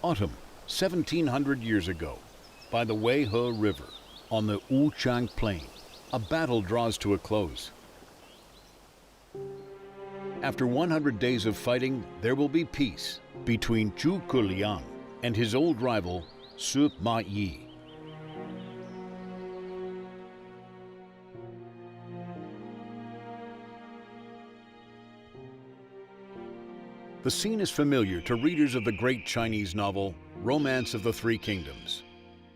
Autumn, 1700 years ago, by the Weihe River, on the Wuchang Plain, a battle draws to a close. After 100 days of fighting, there will be peace between Zhuge Liang and his old rival, Sima Yi. The scene is familiar to readers of the great Chinese novel, Romance of the Three Kingdoms.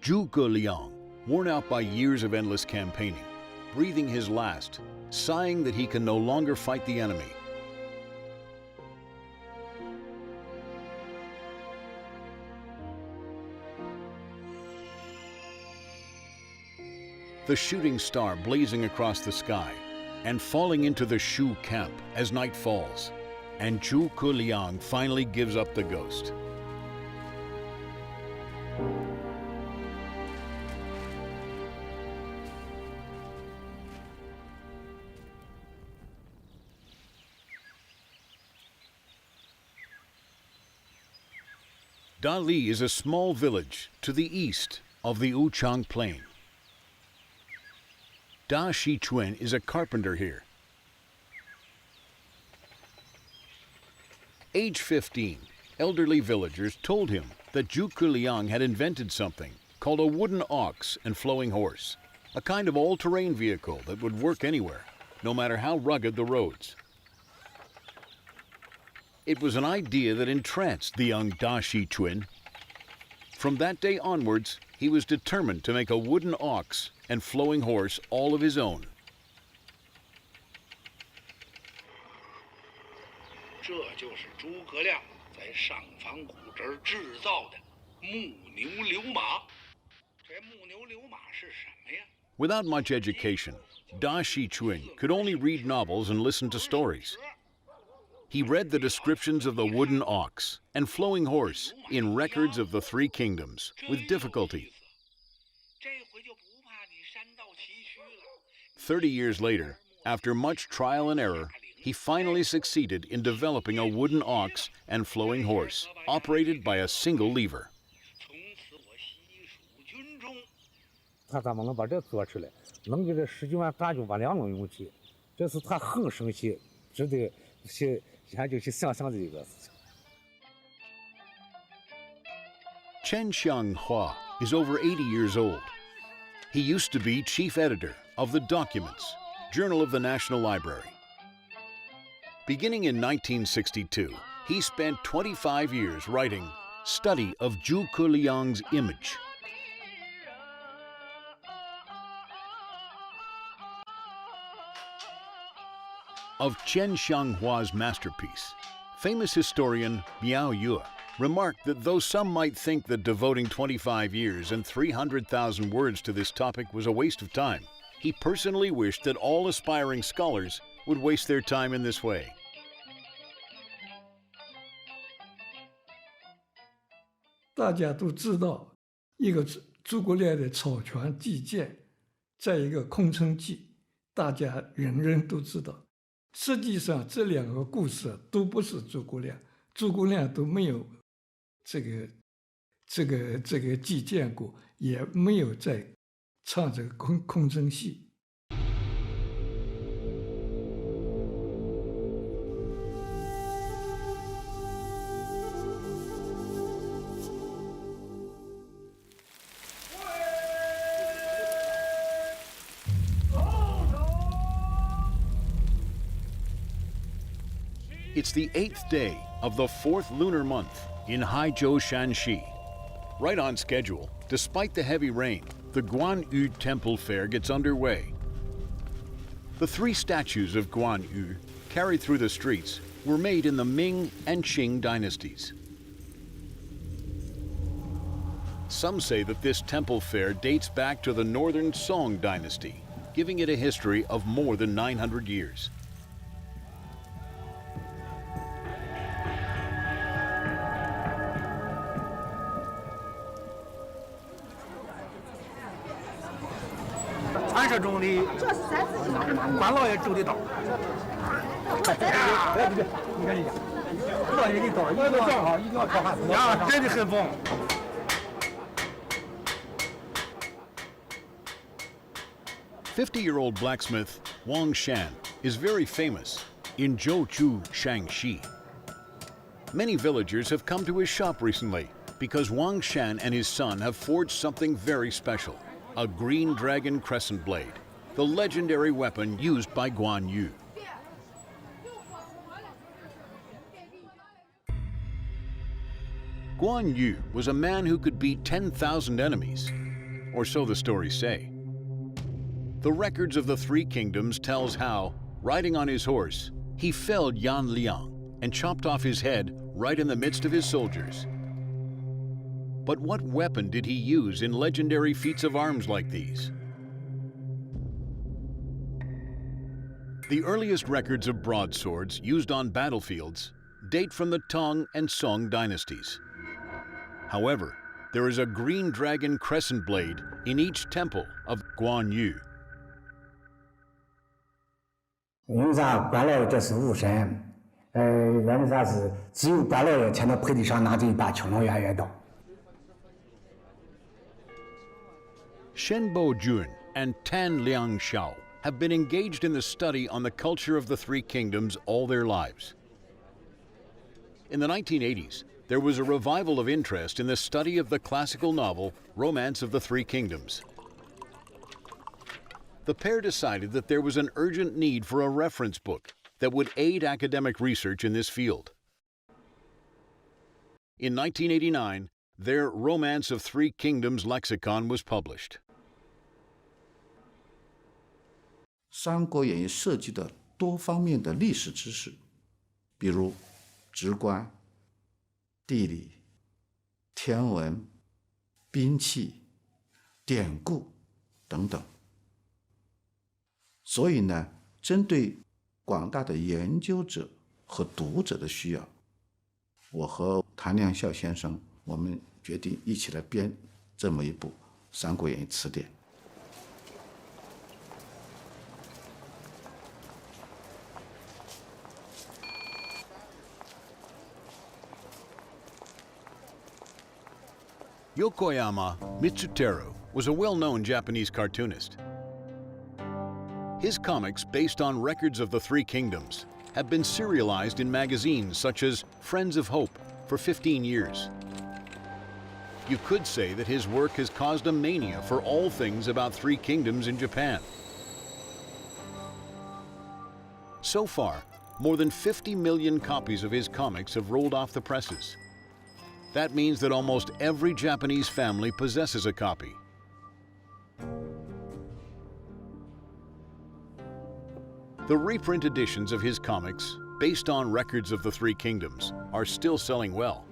Zhuge Liang, worn out by years of endless campaigning, breathing his last, sighing that he can no longer fight the enemy. The shooting star blazing across the sky and falling into the Shu camp as night falls, and Zhuge Liang finally gives up the ghost. Dali is a small village to the east of the Wuchang Plain. Da Shichuan is a carpenter here. Age 15, elderly villagers told him that Zhuge Liang had invented something called a wooden ox and flowing horse, a kind of all-terrain vehicle that would work anywhere, no matter how rugged the roads. It was an idea that entranced the young Da Shichuan. From that day onwards, he was determined to make a wooden ox and flowing horse all of his own. 这就是诸葛亮在上房谷这儿制造的木牛流马。这木牛流马是什么呀？ Without much education, Da Shichuan could only read novels and listen to stories. He read the descriptions of the wooden ox and flowing horse in records of the Three Kingdoms with difficulty. 30 years later, after much trial and error, he finally succeeded in developing a wooden ox and flowing horse, operated by a single lever. 他怎么能把这做出来？能给这19万大军把两能用起，这是他很生气，值得去研究去想象的一个事情。 Chen Xianghua is over 80 years old. He used to be chief editor of the Documents, Journal of the National Library. Beginning in 1962, he spent 25 years writing Study of Zhuge Liang's Image. Of Chen Xianghua's masterpiece, famous historian Miao Yu remarked that though some might think that devoting 25 years and 300,000 words to this topic was a waste of time, he personally wished that all aspiring scholars would waste their time in this way. 大家都知道，一个诸葛亮的草船借箭，再一个空城计，大家人人都知道。实际上，这两个故事都不是诸葛亮，诸葛亮都没有这个计箭过，也没有在唱这个空城戏。 It's the 8th day of the 4th lunar month in Haizhou Shanxi. Right on schedule, despite the heavy rain, the Guan Yu temple fair gets underway. The 3 statues of Guan Yu carried through the streets were made in the Ming and Qing dynasties. Some say that this temple fair dates back to the northern Song dynasty, giving it a history of more than 900 years. 做一个刀，一定要正好，一定要做好。呀，真的很棒。50-year-old blacksmith Wang Shan is very famous in Zhuge Liang. Many villagers have come to his shop recently because Wang Shan and his son have forged something very special, a green dragon crescent blade, the legendary weapon used by Guan Yu. Guan Yu was a man who could beat 10,000 enemies, or so the stories say. The records of the Three Kingdoms tells how, riding on his horse, he felled Zhuge Liang and chopped off his head right in the midst of his soldiers. But what weapon did he use in legendary feats of arms like these? The earliest records of broadswords used on battlefields date from the Tang and Song dynasties. However, there is a green dragon crescent blade in each temple of Guan Yu. 因为啥？关老爷这是武神，因为啥是只有关老爷才能配得上拿着一把青龙偃月刀。Shenbo Jun and Tan Liang Xiao have been engaged in the study on the culture of the Three Kingdoms all their lives. In the 1980s, there was a revival of interest in the study of the classical novel Romance of the Three Kingdoms. The pair decided that there was an urgent need for a reference book that would aid academic research in this field. In 1989, their Romance of Three Kingdoms lexicon was published. 《三国演义》涉及的多方面的历史知识，比如直观、地理、天文、兵器、典故等等。所以呢，针对广大的研究者和读者的需要，我和谭亮孝先生，我们决定一起来编这么一部《三国演义》词典。Yokoyama Mitsuteru was a well-known Japanese cartoonist. His comics, based on records of the Three Kingdoms, have been serialized in magazines such as Friends of Hope for 15 years. You could say that his work has caused a mania for all things about Three Kingdoms in Japan. So far, more than 50 million copies of his comics have rolled off the presses. That means that almost every Japanese family possesses a copy. The reprint editions of his comics, based on records of the Three Kingdoms, are still selling well.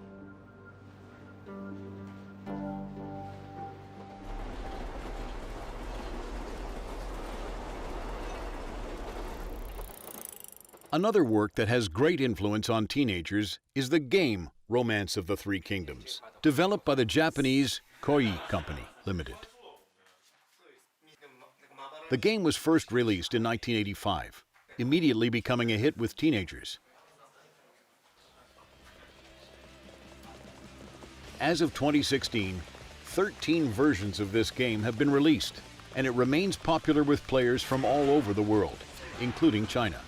Another work that has great influence on teenagers is the game Romance of the Three Kingdoms, developed by the Japanese Koei Company Limited. The game was first released in 1985, immediately becoming a hit with teenagers. As of 2016, 13 versions of this game have been released, and it remains popular with players from all over the world, including China.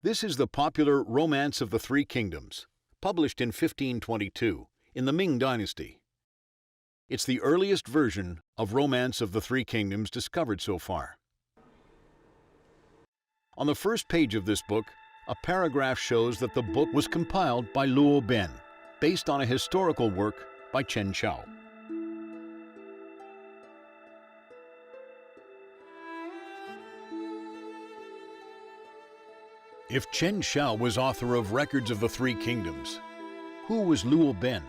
This is the popular Romance of the Three Kingdoms, published in 1522 in the Ming Dynasty. It's the earliest version of Romance of the Three Kingdoms discovered so far. On the first page of this book, a paragraph shows that the book was compiled by Luo Ben, based on a historical work by Chen Qiao. If Chen Qiao was author of Records of the Three Kingdoms, who was Luo Ben?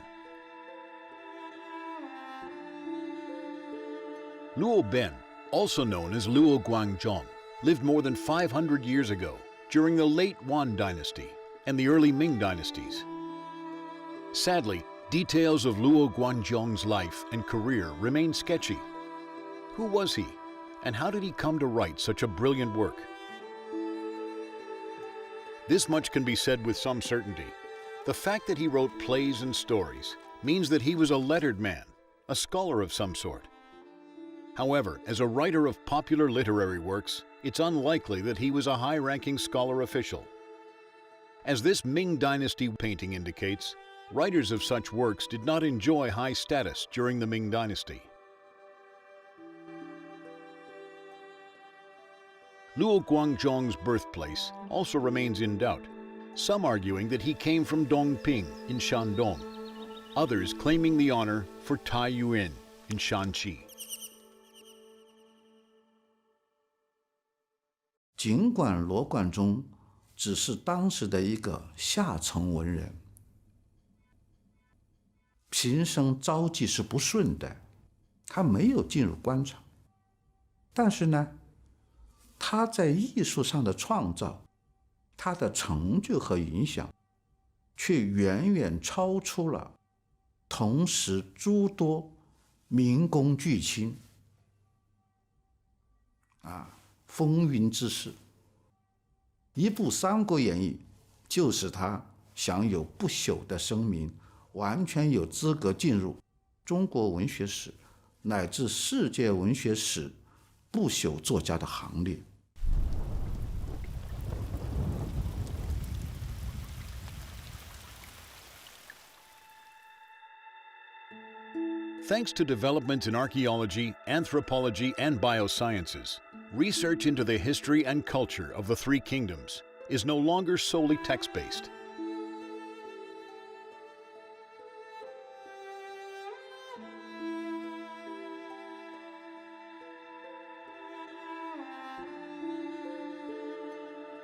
Luo Ben, also known as Luo Guanzhong, lived more than 500 years ago, during the late Yuan dynasty and the early Ming dynasties. Sadly, details of Luo Guanzhong's life and career remain sketchy. Who was he, And how did he come to write such a brilliant work? This much can be said with some certainty. The fact that he wrote plays and stories means that he was a lettered man, a scholar of some sort. However, as a writer of popular literary works, it's unlikely that he was a high-ranking scholar official. As this Ming Dynasty painting indicates, writers of such works did not enjoy high status during the Ming Dynasty. Luo Guanzhong's birthplace also remains in doubt, some arguing that he came from Dongping in Shandong, others claiming the honor for Taiyuan in Shanxi. 尽管罗贯中只是当时的一个下层文人，平生招际是不顺的，他没有进入官场，但是呢，他在艺术上的创造，他的成就和影响，却远远超出了同时诸多民工巨卿风云之士。一部《三国演义》就使他享有不朽的声名，完全有资格进入中国文学史乃至世界文学史不朽作家的行列。Thanks to developments in archaeology, anthropology, and biosciences, research into the history and culture of the Three Kingdoms is no longer solely text-based.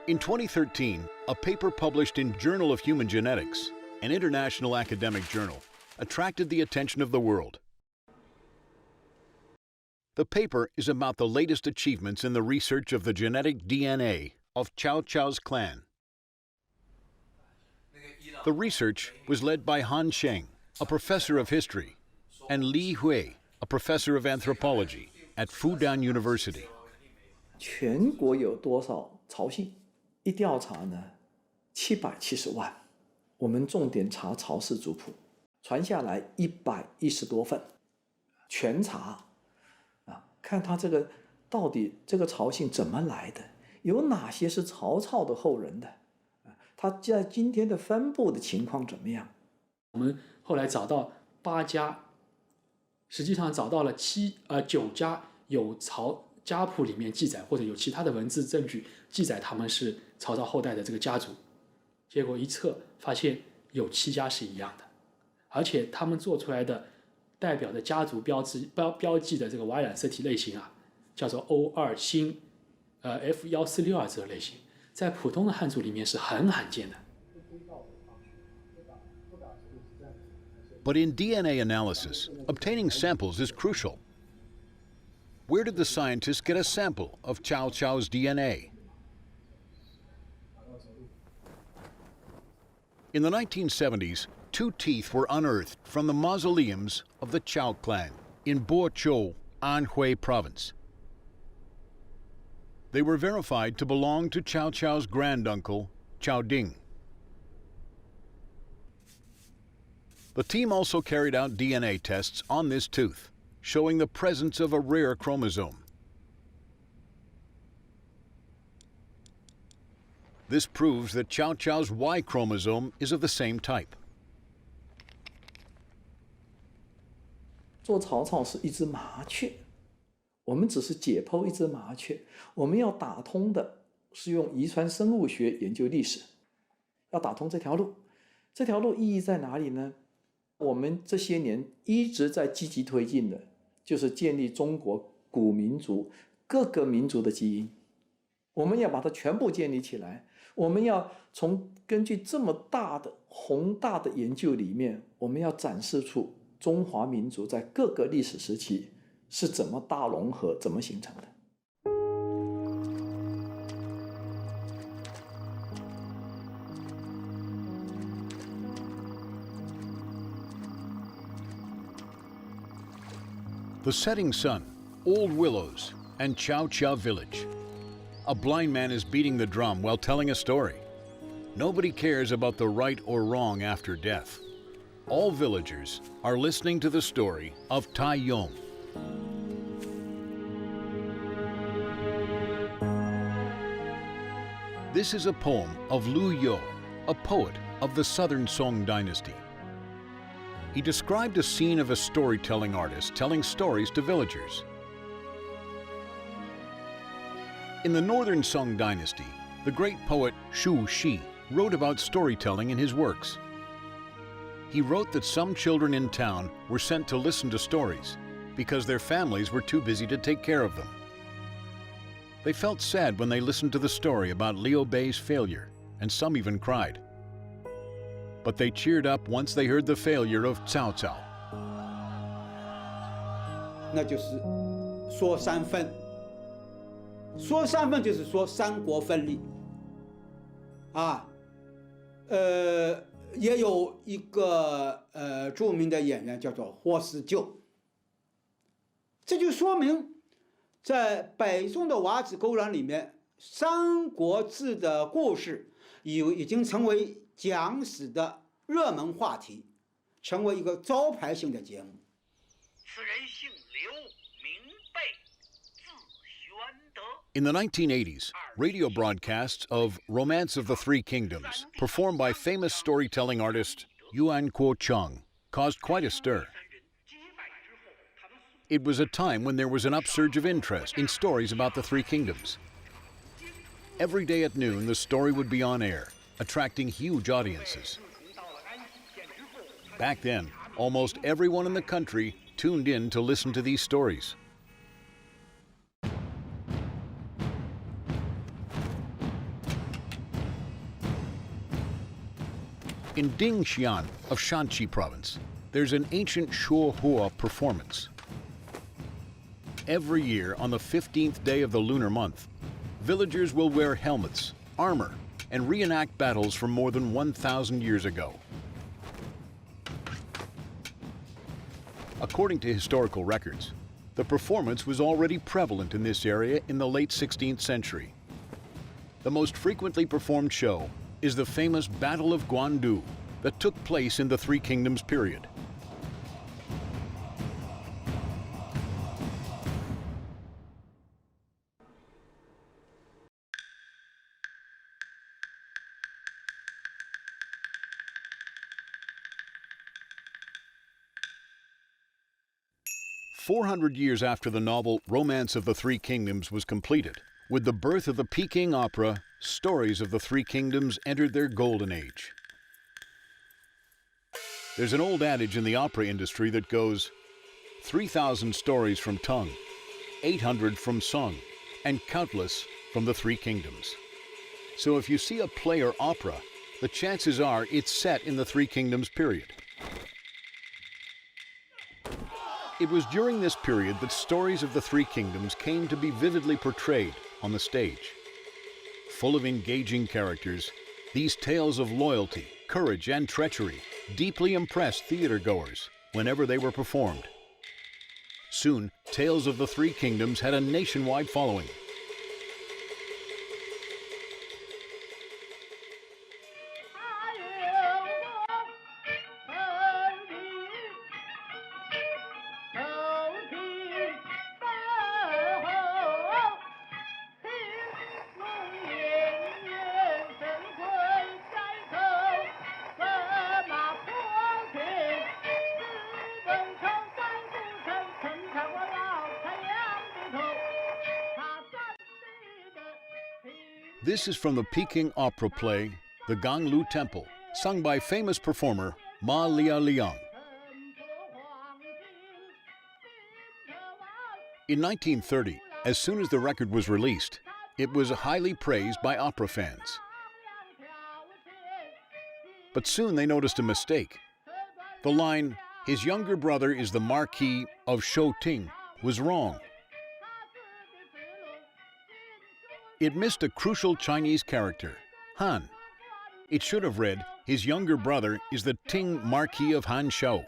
In 2013, a paper published in Journal of Human Genetics, an international academic journal, attracted the attention of the world. The paper is about the latest achievements in the research of the genetic DNA of Cao Cao's clan. The research was led by Han Sheng, a professor of history, and Li Hui, a professor of anthropology at Fudan University. 全国有多少曹姓？一调查呢，770万。我们重点查曹氏族谱，传下来110多份，全查。看他这个到底这个曹姓怎么来的，有哪些是曹操的后人的，他在今天的分布的情况怎么样？我们后来找到8家，实际上找到了9家有曹家谱里面记载，或者有其他的文字证据记载他们是曹操后代的这个家族，结果一测发现有7家是一样的，而且他们做出来的代表的家族标记的这个 Y 染色体类型啊，叫做 O2 星F1462这个类型，在普通的汉族里面是很罕见的。But in DNA analysis, obtaining samples is crucial. Where did the scientists get a sample of Cao Cao's DNA? In the 1970s, 2 teeth were unearthed from the mausoleums of the Cao clan in Bochou, Anhui province. They were verified to belong to Cao Cao's granduncle, Cao Ding. The team also carried out DNA tests on this tooth, showing the presence of a rare chromosome. This proves that Cao Cao's Y chromosome is of the same type. 做曹操是一只麻雀，我们只是解剖一只麻雀，我们要打通的是用遗传生物学研究历史，要打通这条路。这条路意义在哪里呢？我们这些年一直在积极推进的，就是建立中国古民族各个民族的基因，我们要把它全部建立起来。我们要根据这么大的宏大的研究里面，我们要展示出中华民族在各个历史时期是怎么大融合、怎么形成的。The setting sun, old willows, and Chow Chow village. A blind man is beating the drum while telling a story. Nobody cares about the right or wrong after death. All villagers are listening to the story of Tai Yong. This is a poem of Luo Yu, a poet of the Southern Song dynasty. He described a scene of a storytelling artist telling stories to villagers. In the Northern Song dynasty, the great poet Shu Shi wrote about storytelling in his works. He wrote that some children in town were sent to listen to stories because their families were too busy to take care of them. They felt sad when they listened to the story about Liu Bei's failure, and some even cried. But they cheered up once they heard the failure of Cao Cao. 那就是说三分，说三分就是说三国分立，也有一个著名的演员叫做霍思旧，这就说明在北宋的瓦子勾栏里面，《三国志》的故事已经成为讲史的热门话题，成为一个招牌性的节目。此人姓刘，名备，字玄德。In the 1980s, radio broadcasts of Romance of the Three Kingdoms, performed by famous storytelling artist Yuan Kuo-cheng, caused quite a stir. It was a time when there was an upsurge of interest in stories about the Three Kingdoms. Every day at noon, the story would be on air, attracting huge audiences. Back then, almost everyone in the country tuned in to listen to these stories. In Dingxian of Shanxi province, there's an ancient Shuohua performance. Every year, on the 15th day of the lunar month, villagers will wear helmets, armor, and reenact battles from more than 1,000 years ago. According to historical records, the performance was already prevalent in this area in the late 16th century. The most frequently performed show is the famous Battle of Guan Yu that took place in the Three Kingdoms period. "400 years after the novel Romance of the Three Kingdoms was completed, with the birth of the Peking opera, stories of the Three Kingdoms entered their golden age. There's an old adage in the opera industry that goes, 3,000 stories from Tongue, 800 from Song, and countless from the Three Kingdoms. So if you see a play or opera, the chances are it's set in the Three Kingdoms period. It was during this period that stories of the Three Kingdoms came to be vividly portrayed on the stage. Full of engaging characters, these tales of loyalty, courage, and treachery deeply impressed theatergoers whenever they were performed. Soon, tales of the Three Kingdoms had a nationwide following. This is from the Peking opera play, The Ganglu Temple, sung by famous performer Ma Liang. In 1930, as soon as the record was released, it was highly praised by opera fans. But soon they noticed a mistake. The line, "His younger brother is the Marquis of Shouting," was wrong. It missed a crucial Chinese character, Han. It should have read, "His younger brother is the Ting Marquis of Hanshou."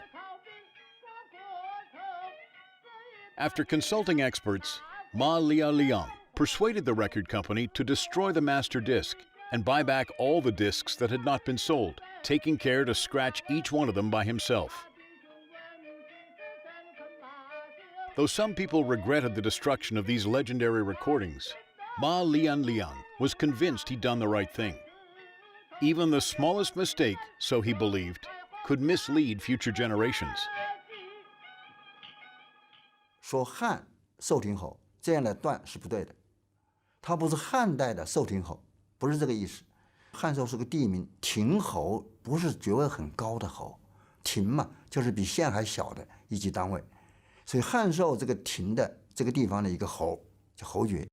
After consulting experts, Ma Liang persuaded the record company to destroy the master disc and buy back all the discs that had not been sold, taking care to scratch each one of them by himself. Though some people regretted the destruction of these legendary recordings, Ma Liang was convinced he'd done the right thing. Even the smallest mistake, so he believed, could mislead future generations. 说汉寿亭侯这样的断是不对的，它不是汉代的寿亭侯，不是这个意思。汉寿是个地名，亭侯不是爵位很高的侯，亭嘛就是比县还小的一级单位，所以汉寿这个亭的这个地方的一个侯叫侯爵。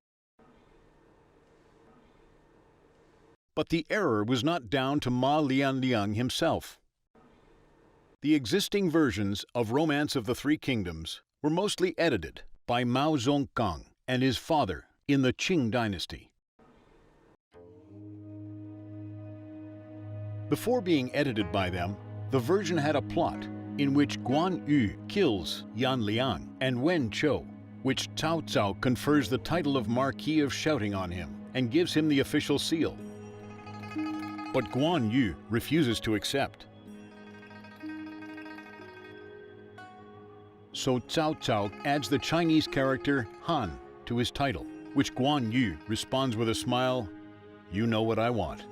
But the error was not down to Ma Liang himself. The existing versions of Romance of the Three Kingdoms were mostly edited by Mao Zonggang and his father in the Qing dynasty. Before being edited by them, the version had a plot in which Guan Yu kills Yan Liang and Wen Chou, which Cao Cao confers the title of Marquis of Shouting on him and gives him the official seal. But Guan Yu refuses to accept. So Cao Cao adds the Chinese character Han to his title, which Guan Yu responds with a smile, "You know what I want,"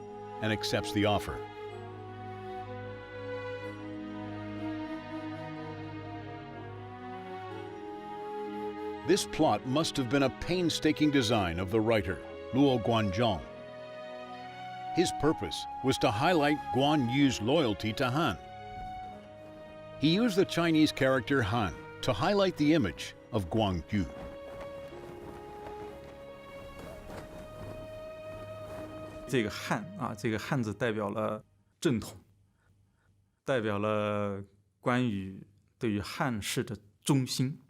and accepts the offer. This plot must have been a painstaking design of the writer, Luo Guanzhong. His purpose was to highlight Guan Yu's loyalty to Han. He used the Chinese character Han to highlight the image of Guan Yu. 这个汉啊，这个汉字代表了正统，代表了关羽对于汉室的忠心，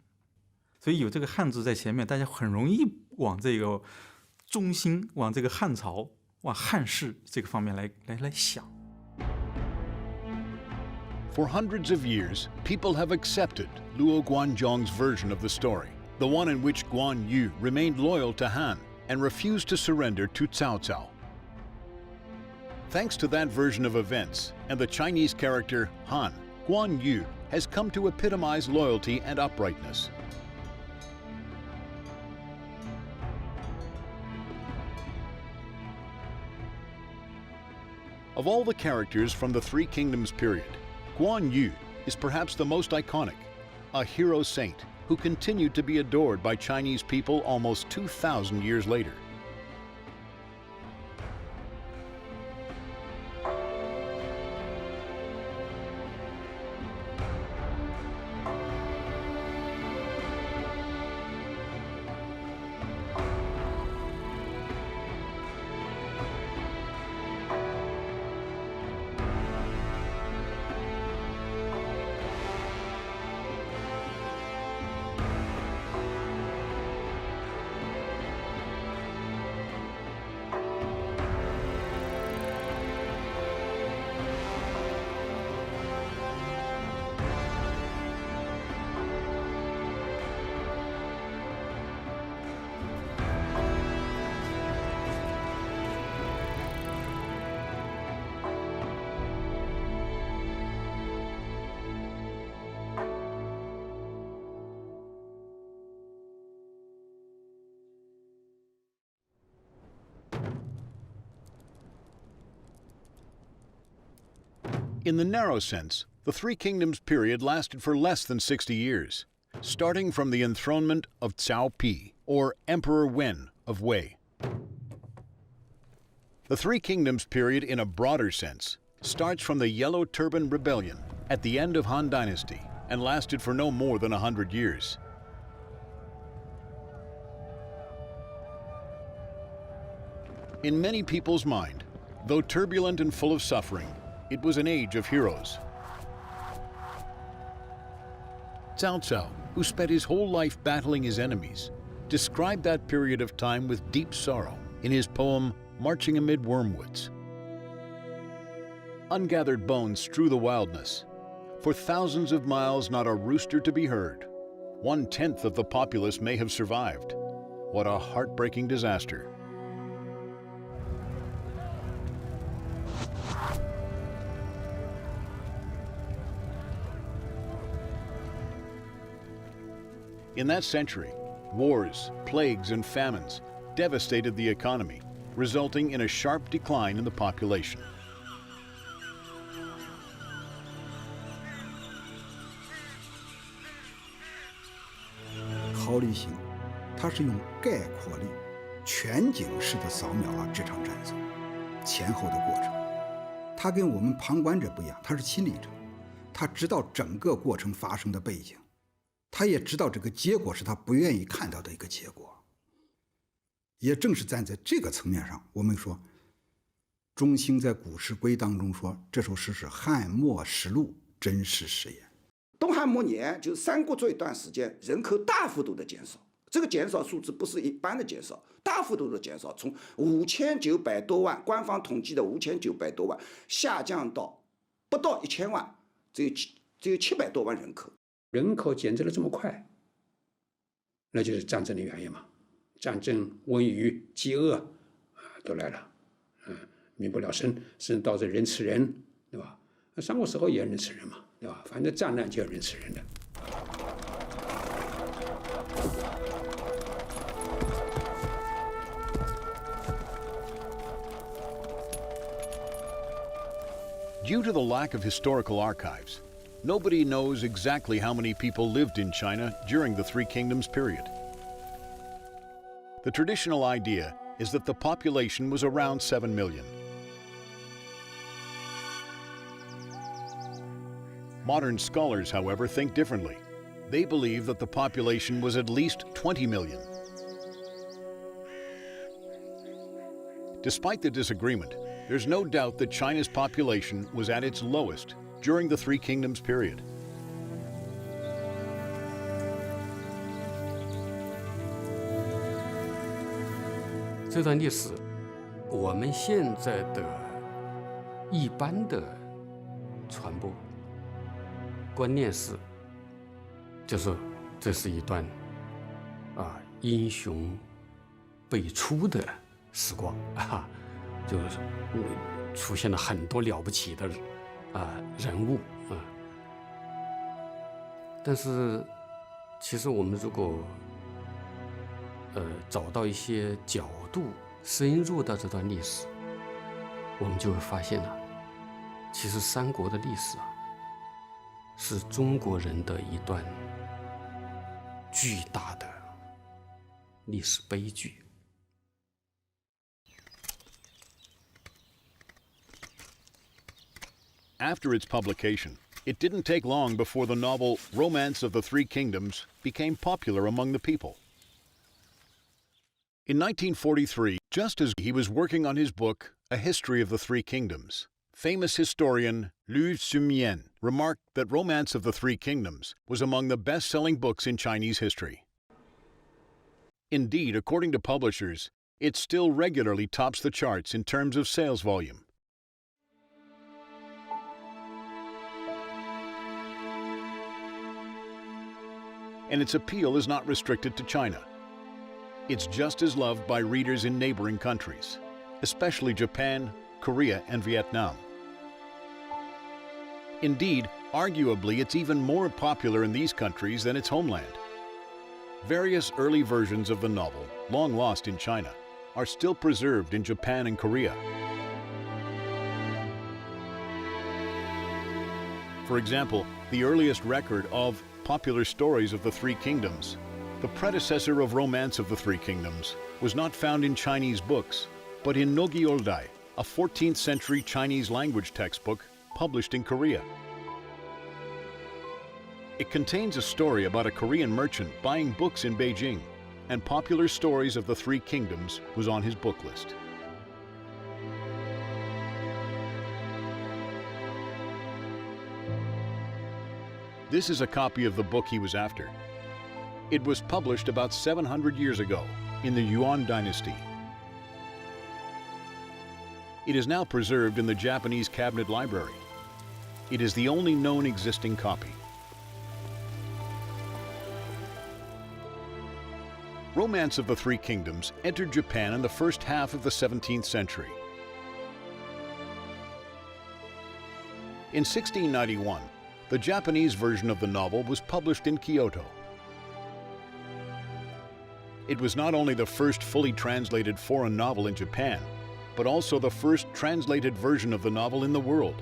所以有这个汉字在前面，大家很容易往这个忠心，往这个汉朝。 往汉室这个方面来想。For hundreds of years, people have accepted Luo Guanzhong's version of the story, the one in which Guan Yu remained loyal to Han and refused to surrender to Cao Cao. Thanks to that version of events and the Chinese character Han, Guan Yu has come to epitomize loyalty and uprightness. Of all the characters from the Three Kingdoms period, Guan Yu is perhaps the most iconic, a hero saint who continued to be adored by Chinese people almost 2,000 years later. In the narrow sense, the Three Kingdoms period lasted for less than 60 years, starting from the enthronement of Cao Pi, or Emperor Wen of Wei. The Three Kingdoms period in a broader sense starts from the Yellow Turban Rebellion at the end of Han Dynasty and lasted for no more than 100 years. In many people's mind, though turbulent and full of suffering, it was an age of heroes. Cao Cao, who spent his whole life battling his enemies, described that period of time with deep sorrow in his poem Marching Amid Wormwoods. Ungathered bones strew the wilderness. For thousands of miles not a rooster to be heard. 1/10 of the populace may have survived. What a heartbreaking disaster. In that century, wars, plagues, and famines devastated the economy, resulting in a sharp decline in the population. 毫厘型，它是用概括力、全景式的扫描了这场战争前后的过程。它跟我们旁观者不一样，他是亲历者，他知道整个过程发生的背景，他也知道这个结果是他不愿意看到的一个结果。也正是站在这个层面上，我们说，中兴在《古诗归》当中说，这首诗是汉末实录真实实言。 东汉末年，就是三国这一段时间，人口大幅度的减少。这个减少数字不是一般的减少，大幅度的减少，从5900多万，官方统计的5900多万，下降到不到1000万，只有700多万人口。人口减少的这么快，那就是战争的原因嘛。战争、瘟疫、饥饿啊，都来了，民不聊生，甚至导致人吃人，对吧？那三国时候也人吃人嘛。 对吧？反正战乱就要人吃人的。Due to the lack of historical archives, nobody knows exactly how many people lived in China during the Three Kingdoms period. The traditional idea is that the population was around 7 million. Modern scholars, however, think differently. They believe that the population was at least 20 million. Despite the disagreement, there's no doubt that China's population was at its lowest during the Three Kingdoms period. 这段历史，我们现在的一般的传播 观念是，就是这是一段英雄辈出的时光啊，就是出现了很多了不起的人物啊。但是，其实我们如果找到一些角度，深入到这段历史，我们就会发现了，其实三国的历史啊。 是中国人的一段巨大的历史悲剧。 After its publication, it didn't take long before the novel Romance of the Three Kingdoms became popular among the people. In 1943, just as he was working on his book, A History of the Three Kingdoms, famous historian Luo Guanzhong remarked that Romance of the Three Kingdoms was among the best-selling books in Chinese history. Indeed, according to publishers, it still regularly tops the charts in terms of sales volume. And its appeal is not restricted to China. It's just as loved by readers in neighboring countries, especially Japan, Korea, and Vietnam. Indeed, arguably, it's even more popular in these countries than its homeland. Various early versions of the novel, long lost in China, are still preserved in Japan and Korea. For example, the earliest record of popular stories of the Three Kingdoms, the predecessor of Romance of the Three Kingdoms, was not found in Chinese books, but in Nogi-Oldai, a 14th century Chinese language textbook published in Korea. It contains a story about a Korean merchant buying books in Beijing, and popular stories of the Three Kingdoms was on his book list. This is a copy of the book he was after. It was published about 700 years ago in the Yuan dynasty. It is now preserved in the Japanese Cabinet Library. It is the only known existing copy. Romance of the Three Kingdoms entered Japan in the first half of the 17th century. In 1691, the Japanese version of the novel was published in Kyoto. It was not only the first fully translated foreign novel in Japan, but also the first translated version of the novel in the world.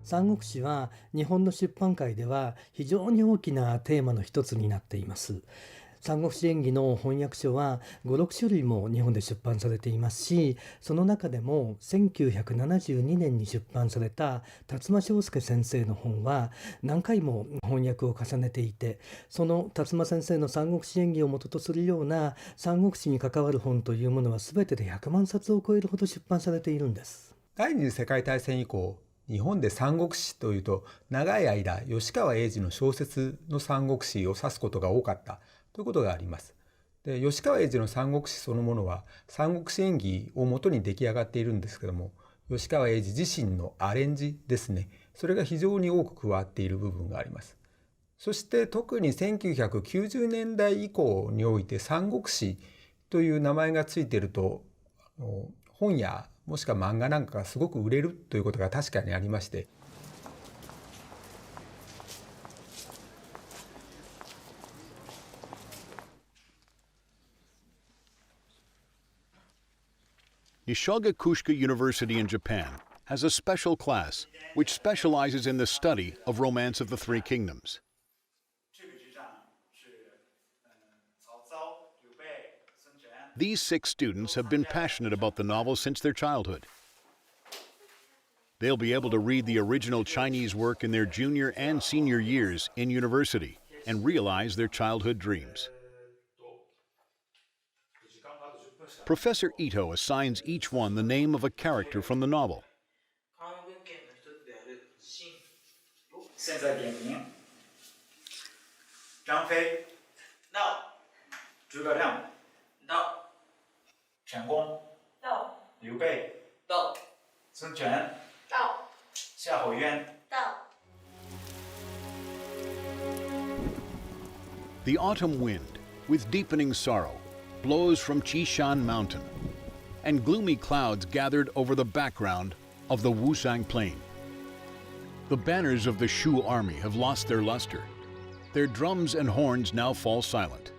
三国志は日本の出版界では非常に大きなテーマの一つになっています。三国志演義の翻訳書は5、6種類も日本で出版されていますし、その中でも1972年に出版された辰馬正介先生の本は何回も翻訳を重ねていて、その辰馬先生の三国志演義を元とするような三国志に関わる本というものは全てで100万冊を超えるほど出版されているんです。第二次世界大戦以降、日本で三国志というと長い間吉川英治の小説の三国志を指すことが多かったということがあります。で、吉川英治の三国志そのものは三国志演義をもとに出来上がっているんですけども、吉川英治自身のアレンジですね、それが非常に多く加わっている部分があります。そして特に1990年代以降において三国志という名前がついていると本やもしくは漫画なんかがすごく売れるということが確かにありまして、Nishigakushika University in Japan has a special class which specializes in the study of Romance of the Three Kingdoms. These 6 students have been passionate about the novel since their childhood. They'll be able to read the original Chinese work in their junior and senior years in university and realize their childhood dreams. Professor Ito assigns each one the name of a character from the novel. 现在点名：张飞到，诸葛亮到，陈宫到，刘备到，孙权到，夏侯渊到。 The autumn wind, with deepening sorrow, blows from Qishan Mountain, and gloomy clouds gathered over the background of the Wusang Plain. The banners of the Shu army have lost their luster. Their drums and horns now fall silent.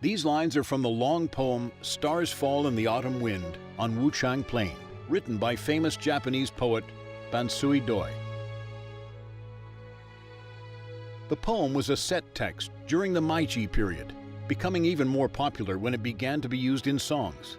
These lines are from the long poem Stars Fall in the Autumn Wind on Wuchang Plain, written by famous Japanese poet Bansui Doi. The poem was a set text during the Meiji period, becoming even more popular when it began to be used in songs.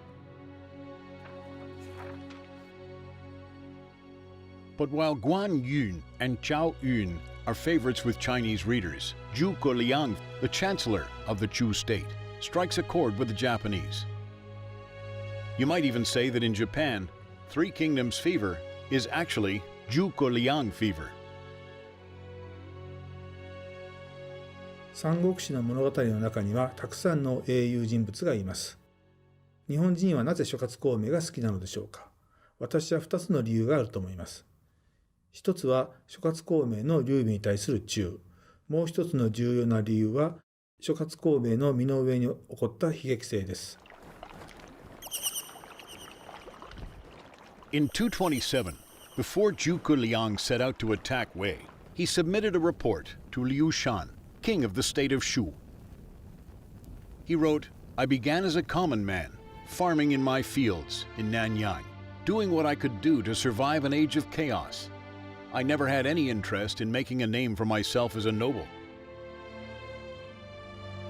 But while Guan Yu and Zhao Yun are favorites with Chinese readers, Zhuge Liang, the chancellor of the Chu state, strikes a chord with the Japanese. You might even say that in Japan, Three Kingdoms fever is actually Zhuge Liang fever. 三国志の物語の中にはたくさんの英雄人物がいます。日本人はなぜ諸葛孔明が好きなのでしょうか。私は2つの理由があると思います。一つは諸葛孔明の劉備に対する忠。もう一つの重要な理由は諸葛孔明の身の上に起こった悲劇性です。In 227, before Zhuge Liang set out to attack Wei, he submitted a report to Liu Shan, king of the state of Shu. He wrote, "I began as a common man, farming in my fields in Nanyang, doing what I could do to survive an age of chaos. I never had any interest in making a name for myself as a noble."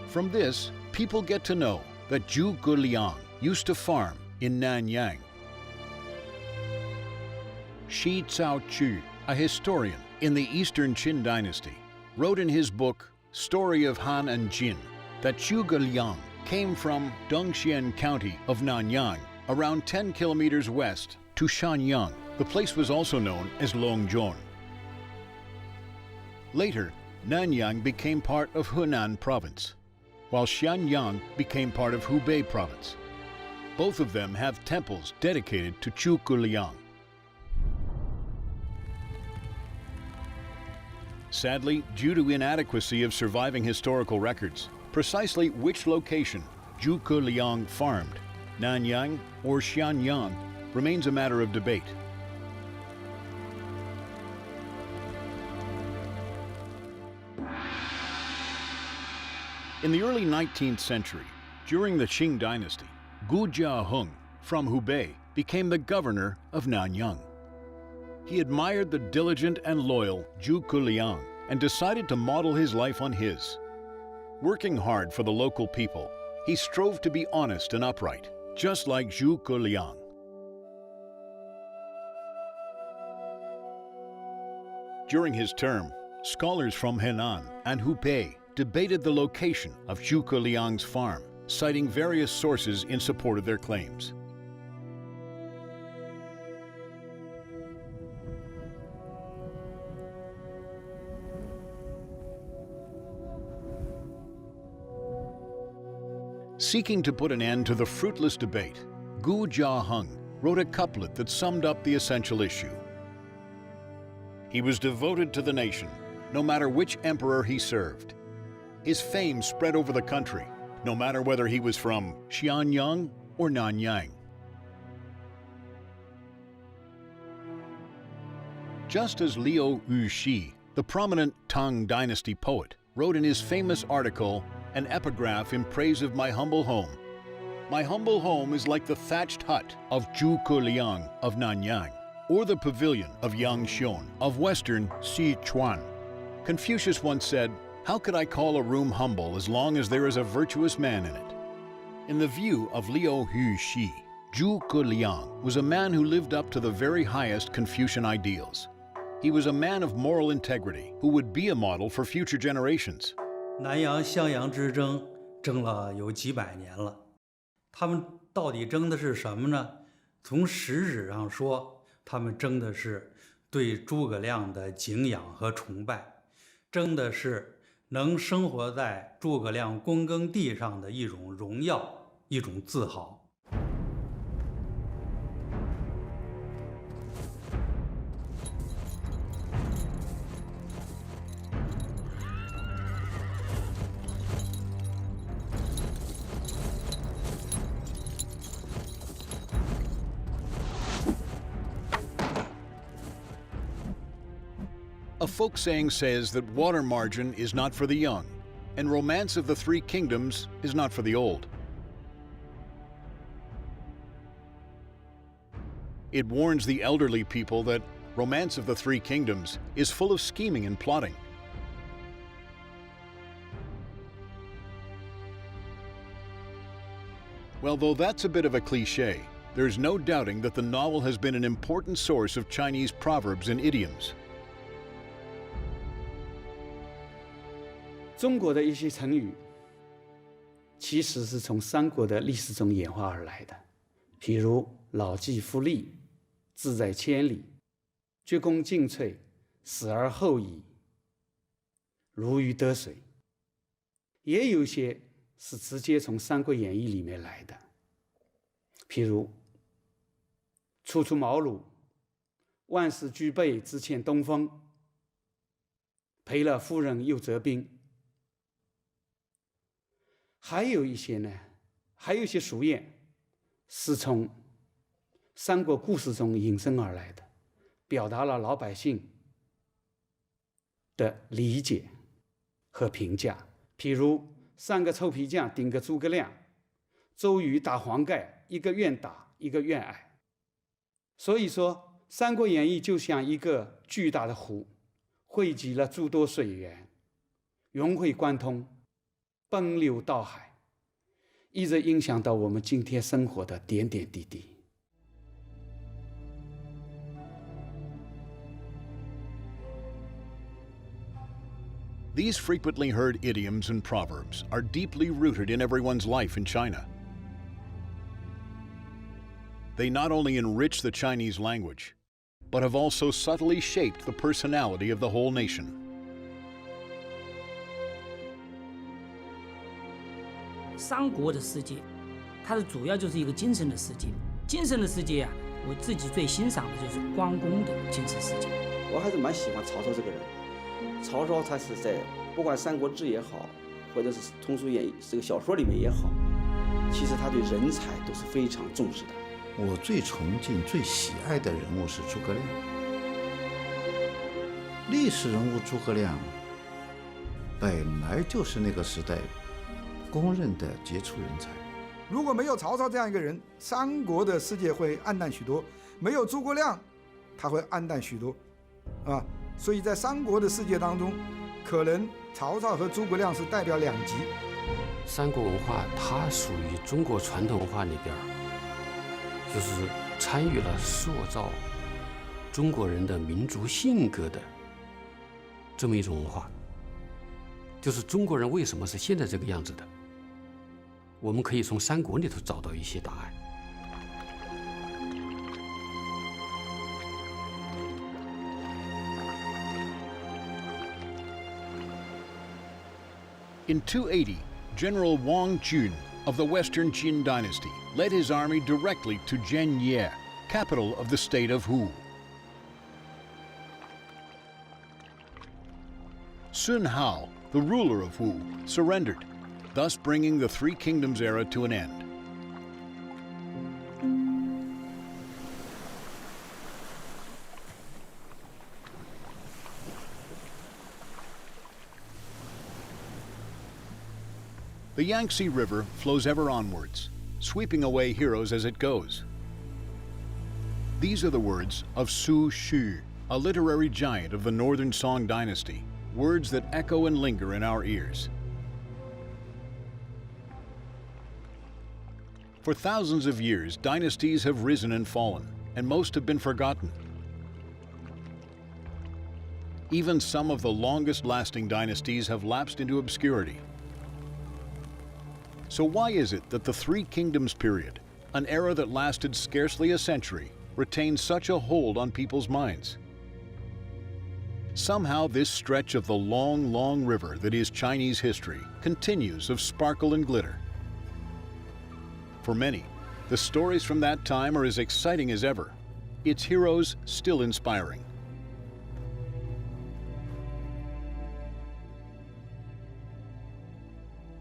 From this, people get to know that Zhuge Liang used to farm in Nanyang. Shi Cao-chu, a historian in the Eastern Qin dynasty, wrote in his book Story of Han and Jin that Zhuge Liang came from Dongxian County of Nanyang, around 10 kilometers west to Shanyang. The place was also known as Longzhong. Later, Nanyang became part of Hunan province, while Shanyang became part of Hubei province. Both of them have temples dedicated to Zhuge Liang. Sadly, due to inadequacy of surviving historical records, precisely which location Zhuge Liang farmed, Nanyang or Xianyang, remains a matter of debate. In the early 19th century, during the Qing dynasty, Guan Yu from Hubei became the governor of Nanyang. He admired the diligent and loyal Zhuge Liang and decided to model his life on his. Working hard for the local people, he strove to be honest and upright, just like Zhuge Liang. During his term, scholars from Henan and Hubei debated the location of Zhuge Liang's farm, citing various sources in support of their claims. Seeking to put an end to the fruitless debate, Guan Yu wrote a couplet that summed up the essential issue. He was devoted to the nation, no matter which emperor he served. His fame spread over the country, no matter whether he was from Xianyang or Nanyang. Just as Luo Guanzhong, the prominent Tang Dynasty poet, wrote in his famous article, An Epigraph in Praise of My Humble Home, "My humble home is like the thatched hut of Zhuge Liang of Nanyang, or the pavilion of Yangxion of western Sichuan." Confucius once said, "How could I call a room humble as long as there is a virtuous man in it?" In the view of Luo Guanzhong, Zhuge Liang was a man who lived up to the very highest Confucian ideals. He was a man of moral integrity who would be a model for future generations. 南洋襄阳之争争了有几百年了，他们到底争的是什么呢？从实质上说，他们争的是对诸葛亮的敬仰和崇拜，争的是能生活在诸葛亮躬耕地上的一种荣耀，一种自豪。A folk saying says that water margin is not for the young, and Romance of the Three Kingdoms is not for the old. It warns the elderly people that Romance of the Three Kingdoms is full of scheming and plotting. Well, though that's a bit of a cliché, there's no doubting that the novel has been an important source of Chinese proverbs and idioms. 中国的一些成语，其实是从三国的历史中演化而来的，譬如老骥伏枥、志在千里、鞠躬尽瘁、死而后已、如鱼得水。也有些是直接从《三国演义》里面来的，譬如初出茅庐、万事俱备，只欠东风、赔了夫人又折兵。还有一些俗谚是从三国故事中引申而来的，表达了老百姓的理解和评价。譬如三个臭皮匠顶个诸葛亮，周瑜打黄盖，一个愿打，一个愿挨。所以说，《三国演义》就像一个巨大的湖，汇集了诸多水源，融会贯通，奔流到海，一直影响到我们今天生活的点点滴滴。These frequently heard idioms and proverbs are deeply rooted in everyone's life in China. They not only enrich the Chinese language, but have also subtly shaped the personality of the whole nation. 三国的世界，它的主要就是一个精神的世界。精神的世界啊，我自己最欣赏的就是关公的精神世界。我还是蛮喜欢曹操这个人。曹操他是在不管《三国志》也好，或者是《通俗演义》这个小说里面也好，其实他对人才都是非常重视的。我最崇敬、最喜爱的人物是诸葛亮。历史人物诸葛亮本来就是那个时代公认的杰出人才。如果没有曹操这样一个人，三国的世界会暗淡许多；没有诸葛亮，他会暗淡许多，啊，所以在三国的世界当中，可能曹操和诸葛亮是代表两极。三国文化它属于中国传统文化里边，就是参与了塑造中国人的民族性格的这么一种文化。就是中国人为什么是现在这个样子的，我们可以从三国里头找到一些答案。In 280, General Wang Jun of the Western Jin dynasty led his army directly to Zhenye, capital of the state of Hu. Sun Hao, the ruler of Hu, surrendered, thus bringing the Three Kingdoms era to an end. The Yangtze River flows ever onwards, sweeping away heroes as it goes. These are the words of Su Xu, a literary giant of the Northern Song dynasty, words that echo and linger in our ears. For thousands of years, dynasties have risen and fallen, and most have been forgotten. Even some of the longest-lasting dynasties have lapsed into obscurity. So why is it that the Three Kingdoms period, an era that lasted scarcely a century, retains such a hold on people's minds? Somehow this stretch of the long, long river that is Chinese history continues of sparkle and glitter. For many, the stories from that time are as exciting as ever, its heroes still inspiring.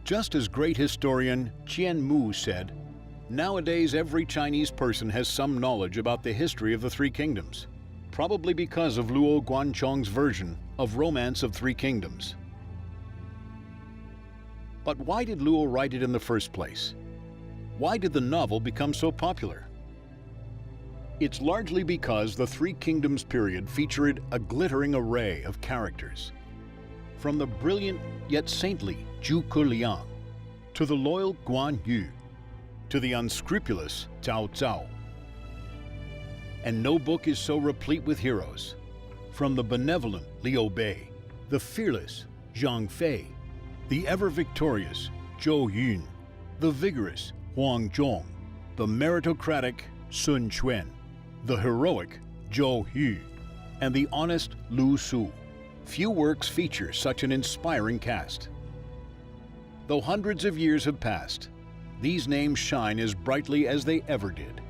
Just as great historian Qian Mu said, nowadays every Chinese person has some knowledge about the history of the Three Kingdoms, probably because of Luo Guanzhong's version of Romance of Three Kingdoms. But why did Luo write it in the first place? Why did the novel become so popular? It's largely because the Three Kingdoms period featured a glittering array of characters. From the brilliant yet saintly Zhuge Liang, to the loyal Guan Yu, to the unscrupulous Cao Cao. And no book is so replete with heroes. From the benevolent Liu Bei, the fearless Zhang Fei, the ever-victorious Zhou Yun, the vigorous Huang Zhong, the meritocratic Sun Quan, the heroic Zhou Yu, and the honest Lu Su. Few works feature such an inspiring cast. Though hundreds of years have passed, these names shine as brightly as they ever did.